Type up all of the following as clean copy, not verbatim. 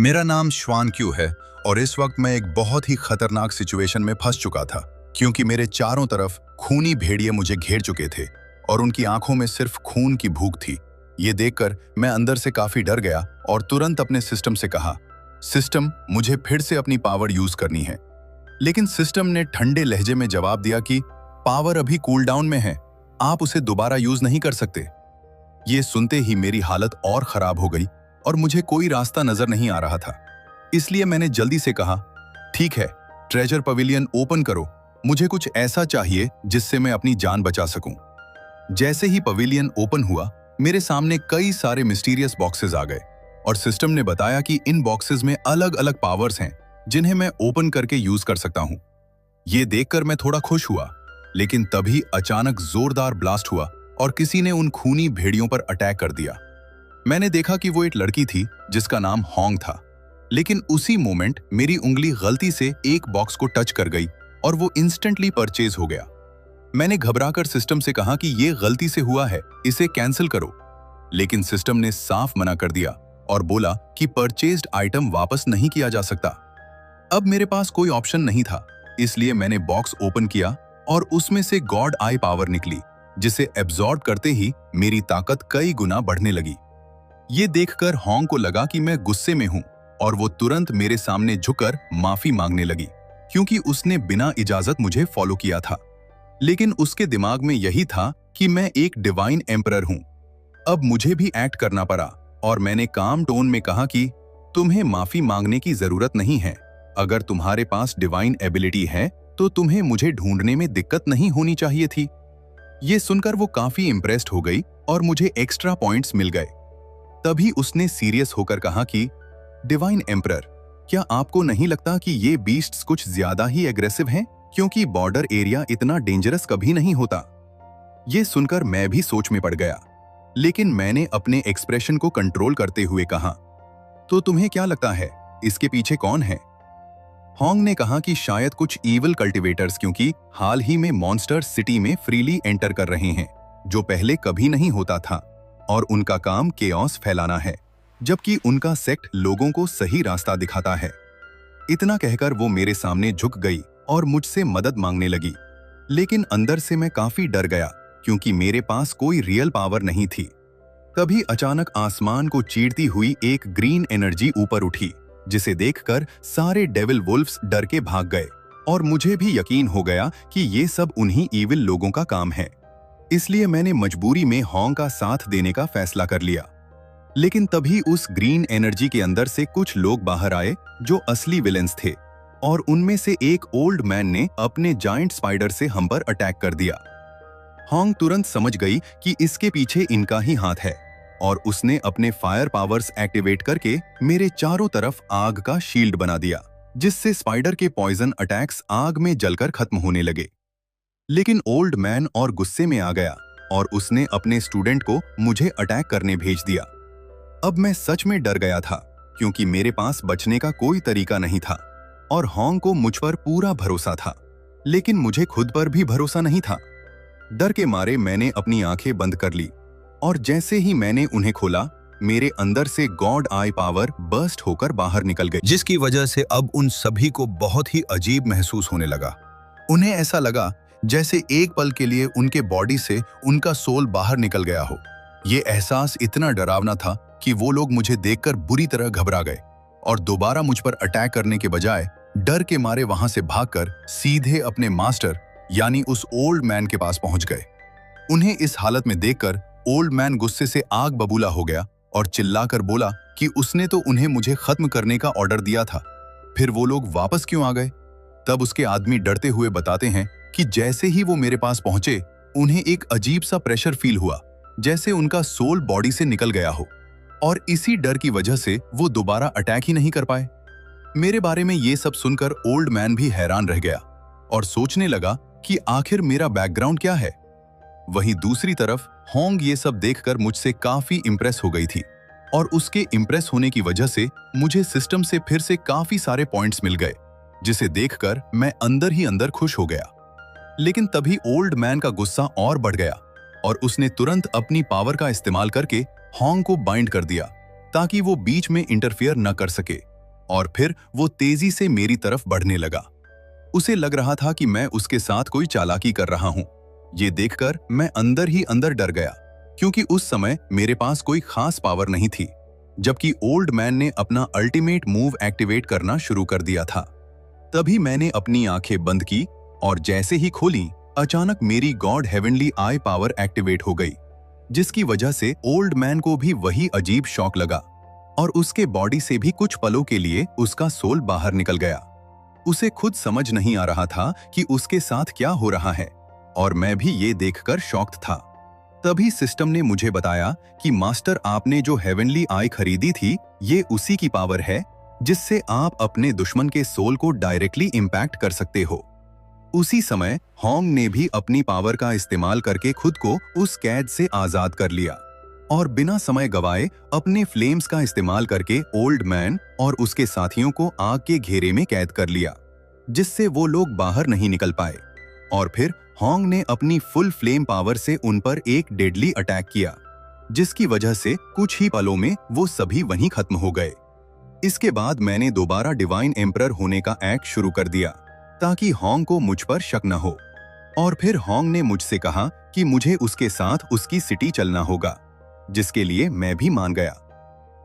मेरा नाम श्वान क्यू है और इस वक्त मैं एक बहुत ही खतरनाक सिचुएशन में फंस चुका था क्योंकि मेरे चारों तरफ खूनी भेड़िए मुझे घेर चुके थे और उनकी आंखों में सिर्फ खून की भूख थी। ये देखकर मैं अंदर से काफी डर गया और तुरंत अपने सिस्टम से कहा, सिस्टम मुझे फिर से अपनी पावर यूज करनी है। लेकिन सिस्टम ने ठंडे लहजे में जवाब दिया कि पावर अभी कूल डाउन में है, आप उसे दोबारा यूज नहीं कर सकते। ये सुनते ही मेरी हालत और खराब हो गई और मुझे कोई रास्ता नजर नहीं आ रहा था। इसलिए मैंने जल्दी से कहा, ठीक है, ट्रेजर पवेलियन ओपन करो, मुझे कुछ ऐसा चाहिए जिससे मैं अपनी जान बचा सकूं। जैसे ही पवेलियन ओपन हुआ, मेरे सामने कई सारे मिस्टीरियस बॉक्सेस आ गए और सिस्टम ने बताया कि इन बॉक्सेस में अलग अलग पावर्स हैं जिन्हें मैं ओपन करके यूज कर सकता हूं। ये देखकर मैं थोड़ा खुश हुआ, लेकिन तभी अचानक जोरदार ब्लास्ट हुआ और किसी ने उन खूनी भेड़ियों पर अटैक कर दिया। मैंने देखा कि वो एक लड़की थी जिसका नाम होंग था, लेकिन उसी मोमेंट मेरी उंगली गलती से एक बॉक्स को टच कर गई और वो इंस्टेंटली परचेज हो गया। मैंने घबराकर सिस्टम से कहा कि ये गलती से हुआ है, इसे कैंसिल करो। लेकिन सिस्टम ने साफ मना कर दिया और बोला कि परचेज्ड आइटम वापस नहीं किया जा सकता। अब मेरे पास कोई ऑप्शन नहीं था, इसलिए मैंने बॉक्स ओपन किया और उसमें से गॉड आई पावर निकली, जिसे एब्जॉर्ब करते ही मेरी ताकत कई गुना बढ़ने लगी। ये देखकर होंग को लगा कि मैं गुस्से में हूं और वो तुरंत मेरे सामने झुककर माफी मांगने लगी क्योंकि उसने बिना इजाजत मुझे फॉलो किया था। लेकिन उसके दिमाग में यही था कि मैं एक डिवाइन एम्परर हूं। अब मुझे भी एक्ट करना पड़ा और मैंने काम टोन में कहा कि तुम्हें माफी मांगने की जरूरत नहीं है। अगर तुम्हारे पास डिवाइन एबिलिटी है तो तुम्हें मुझे ढूंढने में दिक्कत नहीं होनी चाहिए थी। ये सुनकर वो काफी इम्प्रेस्ड हो गई और मुझे एक्स्ट्रा पॉइंट्स मिल गए। तभी उसने सीरियस होकर कहा कि डिवाइन एम्परर, क्या आपको नहीं लगता कि ये बीस्ट्स कुछ ज्यादा ही एग्रेसिव हैं? क्योंकि बॉर्डर एरिया इतना डेंजरस कभी नहीं होता। ये सुनकर मैं भी सोच में पड़ गया, लेकिन मैंने अपने एक्सप्रेशन को कंट्रोल करते हुए कहा, तो तुम्हें क्या लगता है इसके पीछे कौन है? होंग ने कहा कि शायद कुछ ईविल कल्टिवेटर्स, क्योंकि हाल ही में मॉन्स्टर सिटी में फ्रीली एंटर कर रहे हैं, जो पहले कभी नहीं होता था, और उनका काम केओस फैलाना है, जबकि उनका सेक्ट लोगों को सही रास्ता दिखाता है। इतना कहकर वो मेरे सामने झुक गई और मुझसे मदद मांगने लगी, लेकिन अंदर से मैं काफी डर गया क्योंकि मेरे पास कोई रियल पावर नहीं थी। तभी अचानक आसमान को चीरती हुई एक ग्रीन एनर्जी ऊपर उठी, जिसे देखकर सारे डेविल वुल्फ्स डर के भाग गए और मुझे भी यकीन हो गया कि ये सब उन्हीं ईविल लोगों का काम है। इसलिए मैंने मजबूरी में होंग का साथ देने का फैसला कर लिया। लेकिन तभी उस ग्रीन एनर्जी के अंदर से कुछ लोग बाहर आए जो असली विलेंस थे, और उनमें से एक ओल्ड मैन ने अपने जायंट स्पाइडर से हम पर अटैक कर दिया। होंग तुरंत समझ गई कि इसके पीछे इनका ही हाथ है और उसने अपने फायर पावर्स एक्टिवेट करके मेरे चारों तरफ आग का शील्ड बना दिया, जिससे स्पाइडर के पॉइजन अटैक्स आग में जलकर खत्म होने लगे। लेकिन ओल्ड मैन और गुस्से में आ गया और उसने अपने स्टूडेंट को मुझे अटैक करने भेज दिया। अब मैं सच में डर गया था क्योंकि मेरे पास बचने का कोई तरीका नहीं था और होंग को मुझ पर पूरा भरोसा था, लेकिन मुझे खुद पर भी भरोसा नहीं था। डर के मारे मैंने अपनी आंखें बंद कर ली और जैसे ही मैंने उन्हें खोला, मेरे अंदर से गॉड आई पावर बर्स्ट होकर बाहर निकल गई, जिसकी वजह से अब उन सभी को बहुत ही अजीब महसूस होने लगा। उन्हें ऐसा लगा जैसे एक पल के लिए उनके बॉडी से उनका सोल बाहर निकल गया हो। ये एहसास इतना डरावना था कि वो लोग मुझे देखकर बुरी तरह घबरा गए और दोबारा मुझ पर अटैक करने के बजाय डर के मारे वहां से भागकर सीधे अपने मास्टर यानी उस ओल्ड मैन के पास पहुंच गए। उन्हें इस हालत में देखकर ओल्ड मैन गुस्से से आग बबूला हो गया और चिल्लाकर बोला कि उसने तो उन्हें मुझे खत्म करने का ऑर्डर दिया था, फिर वो लोग वापस क्यों आ गए? तब उसके आदमी डरते हुए बताते हैं कि जैसे ही वो मेरे पास पहुंचे, उन्हें एक अजीब सा प्रेशर फील हुआ, जैसे उनका सोल बॉडी से निकल गया हो, और इसी डर की वजह से वो दोबारा अटैक ही नहीं कर पाए। मेरे बारे में ये सब सुनकर ओल्ड मैन भी हैरान रह गया और सोचने लगा कि आखिर मेरा बैकग्राउंड क्या है। वहीं दूसरी तरफ होंग ये सब देखकर मुझसे काफी इंप्रेस हो गई थी और उसके इंप्रेस होने की वजह से मुझे सिस्टम से फिर से काफी सारे पॉइंट्स मिल गए, जिसे देखकर मैं अंदर ही अंदर खुश हो गया। लेकिन तभी ओल्ड मैन का गुस्सा और बढ़ गया और उसने तुरंत अपनी पावर का इस्तेमाल करके होंग को बाइंड कर दिया ताकि वो बीच में इंटरफियर न कर सके और फिर वो तेजी से मेरी तरफ बढ़ने लगा। उसे लग रहा था कि मैं उसके साथ कोई चालाकी कर रहा हूं। ये देखकर मैं अंदर ही अंदर डर गया, क्योंकि उस समय मेरे पास कोई खास पावर नहीं थी, जबकि ओल्ड मैन ने अपना अल्टीमेट मूव एक्टिवेट करना शुरू कर दिया था। तभी मैंने अपनी आंखें बंद की और जैसे ही खोली, अचानक मेरी गॉड हेवनली आई पावर एक्टिवेट हो गई, जिसकी वजह से ओल्ड मैन को भी वही अजीब शॉक लगा और उसके बॉडी से भी कुछ पलों के लिए उसका सोल बाहर निकल गया। उसे खुद समझ नहीं आ रहा था कि उसके साथ क्या हो रहा है, और मैं भी ये देखकर शॉक्ड था। तभी सिस्टम ने मुझे बताया कि मास्टर, आपने जो हेवनली आई खरीदी थी, ये उसी की पावर है जिससे आप अपने दुश्मन के सोल को डायरेक्टली इंपैक्ट कर सकते हो। उसी समय होंग ने भी अपनी पावर का इस्तेमाल करके खुद को उस कैद से आजाद कर लिया और बिना समय गवाए अपने फ्लेम्स का इस्तेमाल करके ओल्ड मैन और उसके साथियों को आग के घेरे में कैद कर लिया, जिससे वो लोग बाहर नहीं निकल पाए। और फिर होंग ने अपनी फुल फ्लेम पावर से उन पर एक डेडली अटैक किया, जिसकी वजह से कुछ ही पलों में वो सभी वहीं खत्म हो गए। इसके बाद मैंने दोबारा डिवाइन एम्परर होने का एक्ट शुरू कर दिया, ताकि होंग को मुझ पर शक न हो। और फिर होंग ने मुझसे कहा कि मुझे उसके साथ उसकी सिटी चलना होगा, जिसके लिए मैं भी मान गया।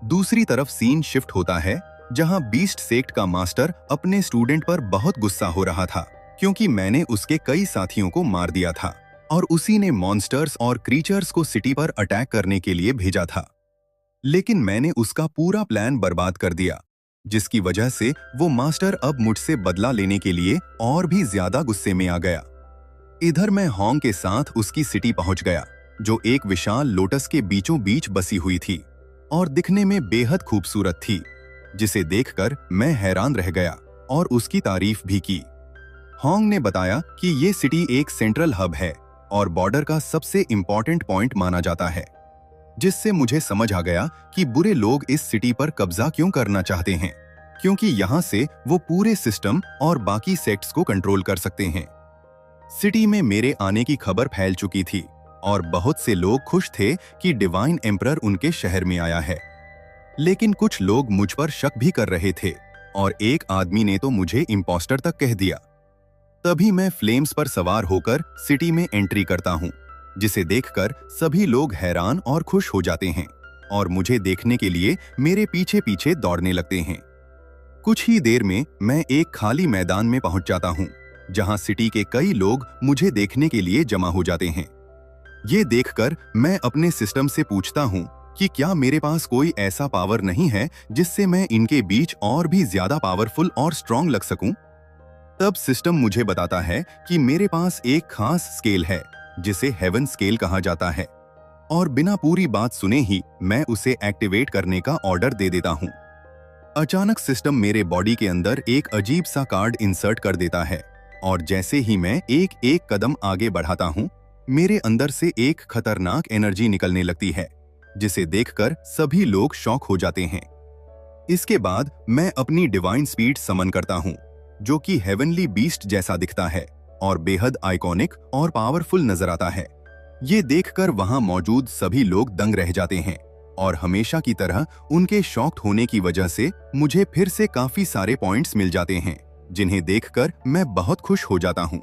दूसरी तरफ सीन शिफ्ट होता है, जहां बीस्ट सेक्ट का मास्टर अपने स्टूडेंट पर बहुत गुस्सा हो रहा था, क्योंकि मैंने उसके कई साथियों को मार दिया था और उसी ने मॉन्स्टर्स और क्रीचर्स को सिटी पर अटैक करने के लिए भेजा था। लेकिन मैंने उसका पूरा प्लान बर्बाद कर दिया, जिसकी वजह से वो मास्टर अब मुझसे बदला लेने के लिए और भी ज्यादा गुस्से में आ गया। इधर मैं होंग के साथ उसकी सिटी पहुंच गया, जो एक विशाल लोटस के बीचों बीच बसी हुई थी और दिखने में बेहद खूबसूरत थी, जिसे देखकर मैं हैरान रह गया और उसकी तारीफ भी की। होंग ने बताया कि ये सिटी एक सेंट्रल हब है और बॉर्डर का सबसे इंपॉर्टेंट पॉइंट माना जाता है, जिससे मुझे समझ आ गया कि बुरे लोग इस सिटी पर कब्जा क्यों करना चाहते हैं, क्योंकि यहाँ से वो पूरे सिस्टम और बाकी सेक्ट्स को कंट्रोल कर सकते हैं। सिटी में मेरे आने की खबर फैल चुकी थी और बहुत से लोग खुश थे कि डिवाइन एम्परर उनके शहर में आया है। लेकिन कुछ लोग मुझ पर शक भी कर रहे थे और एक आदमी ने तो मुझे इम्पोस्टर तक कह दिया। तभी मैं फ्लेम्स पर सवार होकर सिटी में एंट्री करता हूँ, जिसे देखकर सभी लोग हैरान और खुश हो जाते हैं और मुझे देखने के लिए मेरे पीछे पीछे दौड़ने लगते हैं। कुछ ही देर में मैं एक खाली मैदान में पहुंच जाता हूं, जहां सिटी के कई लोग मुझे देखने के लिए जमा हो जाते हैं। ये देखकर मैं अपने सिस्टम से पूछता हूं कि क्या मेरे पास कोई ऐसा पावर नहीं है जिससे मैं इनके बीच और भी ज्यादा पावरफुल और स्ट्रांग लग सकूं। तब सिस्टम मुझे बताता है कि मेरे पास एक खास स्केल है, जिसे हेवन स्केल कहा जाता है, और बिना पूरी बात सुने ही मैं उसे एक्टिवेट करने का ऑर्डर दे देता हूं। अचानक सिस्टम मेरे बॉडी के अंदर एक अजीब सा कार्ड इंसर्ट कर देता है और जैसे ही मैं एक एक कदम आगे बढ़ाता हूं, मेरे अंदर से एक खतरनाक एनर्जी निकलने लगती है, जिसे देखकर सभी लोग शॉक हो जाते हैं। इसके बाद मैं अपनी डिवाइन स्पीड समन करता हूं, जो कि हेवनली बीस्ट जैसा दिखता है और बेहद आइकॉनिक और पावरफुल नजर आता है। ये देखकर वहां मौजूद सभी लोग दंग रह जाते हैं और हमेशा की तरह उनके शॉक्ड होने की वजह से मुझे फिर से काफी सारे पॉइंट्स मिल जाते हैं, जिन्हें देखकर मैं बहुत खुश हो जाता हूं,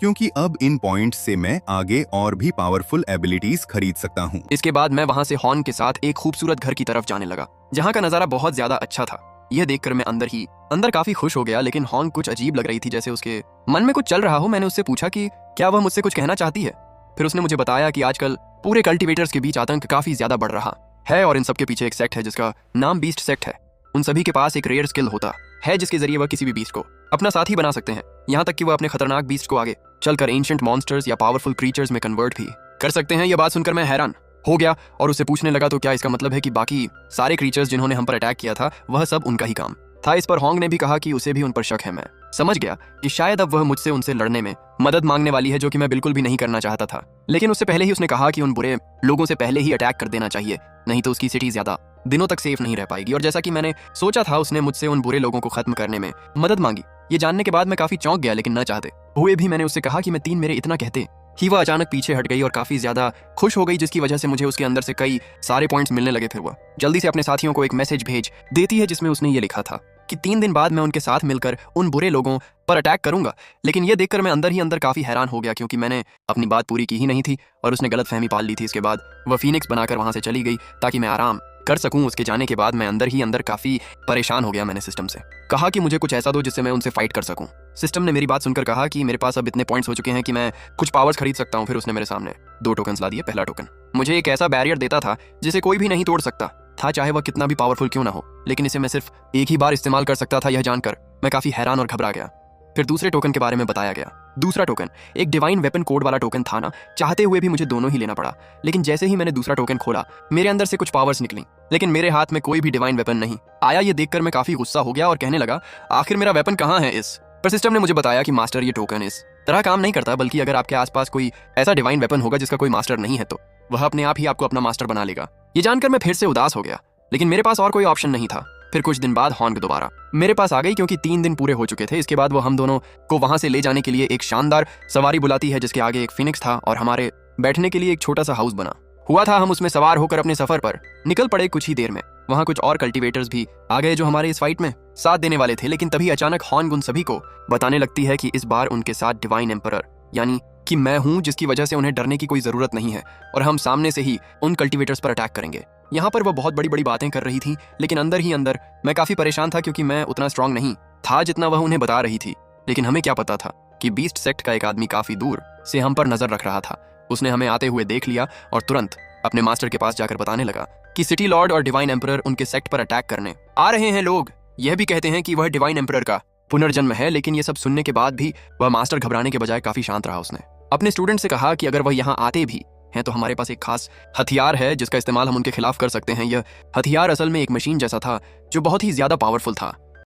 क्योंकि अब इन पॉइंट्स से मैं आगे और भी पावरफुल एबिलिटीज खरीद सकता हूं। इसके बाद मैं वहां से हॉर्न के साथ एक खूबसूरत घर की तरफ जाने लगा, जहां का नजारा बहुत ज्यादा अच्छा था। यह देखकर मैं अंदर काफी खुश हो गया, लेकिन हॉर्न कुछ अजीब लग रही थी, जैसे उसके मन में कुछ चल रहा हो। मैंने उससे पूछा कि क्या वह मुझसे कुछ कहना चाहती है। फिर उसने मुझे बताया कि आजकल पूरे कल्टिवेटर्स के बीच आतंक काफी ज्यादा बढ़ रहा है और इन सबके पीछे एक सेक्ट है जिसका नाम बीस्ट सेक्ट है। उन सभी के पास एक रेयर स्किल होता है जिसके जरिए वह किसी भी बीस्ट को अपना साथी बना सकते हैं, यहाँ तक कि वह अपने खतरनाक बीस्ट को आगे चलकर एंशिएंट मॉन्स्टर्स या पावरफुल क्रीचर्स में कन्वर्ट भी कर सकते हैं। यह बात सुनकर मैं हैरान हो गया और उससे पूछने लगा, तो क्या इसका मतलब है कि बाकी सारे क्रीचर्स जिन्होंने हम पर अटैक किया था वह सब उनका ही काम था। इस पर होंग ने भी कहा कि उसे भी उन पर शक है। मैं समझ गया कि शायद अब वह मुझसे उनसे लड़ने में मदद मांगने वाली है, जो कि मैं बिल्कुल भी नहीं करना चाहता था। लेकिन उससे पहले ही उसने कहा कि उन बुरे लोगों से पहले ही अटैक कर देना चाहिए, नहीं तो उसकी सिटी ज्यादा दिनों तक सेफ नहीं रह पाएगी। और जैसा कि मैंने सोचा था, उसने मुझसे उन बुरे लोगों को खत्म करने में मदद मांगी। ये जानने के बाद मैं काफी चौंक गया, लेकिन न चाहते हुए भी मैंने उससे कहा कि मैं 3 मेरे इतना कहते ही वह अचानक पीछे हट गई और काफी ज्यादा खुश हो गई, जिसकी वजह से मुझे उसके अंदर से कई सारे पॉइंट्स मिलने लगे। फिर वह जल्दी से अपने साथियों को एक मैसेज भेज देती है, जिसमें उसने ये लिखा था कि 3 दिन बाद मैं उनके साथ मिलकर उन बुरे लोगों पर अटैक करूंगा। लेकिन यह देखकर मैं अंदर ही अंदर काफी हैरान हो गया, क्योंकि मैंने अपनी बात पूरी की ही नहीं थी और उसने गलत फहमी पाल ली थी। इसके बाद वह फीनिक्स बनाकर वहां से चली गई ताकि मैं आराम कर सकूं। उसके जाने के बाद मैं अंदर ही अंदर काफी परेशान हो गया। मैंने सिस्टम से कहा कि मुझे कुछ ऐसा दो जिससे मैं उनसे फाइट कर सकूं। सिस्टम ने मेरी बात सुनकर कहा कि मेरे पास अब इतने पॉइंट्स हो चुके हैं कि मैं कुछ पावर्स खरीद सकता हूं। फिर उसने मेरे सामने 2 टोकन्स ला दिए। पहला टोकन मुझे एक ऐसा बैरियर देता था जिसे कोई भी नहीं तोड़ सकता था, चाहे वह कितना भी पावरफुल क्यों ना हो, लेकिन इसे मैं सिर्फ एक ही बार इस्तेमाल कर सकता था। यह जानकर मैं काफी हैरान और घबरा गया। फिर दूसरे टोकन के बारे में बताया गया। दूसरा टोकन एक डिवाइन वेपन कोड वाला टोकन था ना, चाहते हुए भी मुझे दोनों ही लेना पड़ा। लेकिन जैसे ही मैंने दूसरा टोकन खोला, मेरे अंदर से कुछ पावर्स निकली, लेकिन मेरे हाथ में कोई भी डिवाइन वेपन नहीं आया। ये देखकर मैं काफी गुस्सा हो गया और कहने लगा, आखिर मेरा वेपन कहाँ है इस पर। सिस्टम ने मुझे बताया कि मास्टर, ये टोकन इस तरह काम नहीं करता, बल्कि अगर आपके आसपास कोई ऐसा डिवाइन वेपन होगा जिसका कोई मास्टर नहीं है तो वह अपने आप ही आपको अपना मास्टर बना लेगा। ये जानकर मैं फिर से उदास हो गया, लेकिन मेरे पास और कोई ऑप्शन नहीं था। फिर कुछ दिन बाद हॉन्ग दोबारा मेरे पास आ गई, क्योंकि 3 दिन पूरे हो चुके थे। इसके बाद वो हम दोनों को वहां से ले जाने के लिए एक शानदार सवारी बुलाती है, जिसके आगे एक फिनिक्स था और हमारे बैठने के लिए एक छोटा सा हाउस बना हुआ था। हम उसमें सवार होकर अपने सफर पर निकल पड़े। कुछ ही देर में वहां कुछ और कल्टीवेटर्स भी आ गए जो हमारे इस फाइट में साथ देने वाले थे। लेकिन तभी अचानक हॉन्ग उन सभी को बताने लगती है कि इस बार उनके साथ डिवाइन एम्परर यानी कि मैं हूं, जिसकी वजह से उन्हें डरने की कोई जरूरत नहीं है और हम सामने से ही उन कल्टीवेटर्स पर अटैक करेंगे। यहाँ पर वह बहुत बड़ी बड़ी बातें कर रही थी, लेकिन अंदर ही अंदर मैं काफी परेशान था, क्योंकि मैं उतना स्ट्रांग नहीं था जितना वह उन्हें बता रही थी। लेकिन हमें क्या पता था कि बीस्ट सेक्ट का एक आदमी काफी दूर से हम पर नजर रख रहा था। उसने हमें आते हुए देख लिया और तुरंत अपने मास्टर के पास जाकर बताने लगा कि सिटी लॉर्ड और डिवाइन एम्परर उनके सेक्ट पर अटैक करने आ रहे हैं। लोग यह भी कहते हैं कि वह डिवाइन एम्परर का पुनर्जन्म है। लेकिन यह सब सुनने के बाद भी वह मास्टर घबराने के बजाय काफी शांत रहा। उसने अपने स्टूडेंट से कहा कि अगर वह यहाँ आते भी हैं तो हमारे पास एक खास हथियार है जिसका इस्तेमाल हम उनके खिलाफ कर सकते हैं। यह हथियार असल में एक मशीन जैसा था जो बहुत ही ज्यादा पावरफुल था।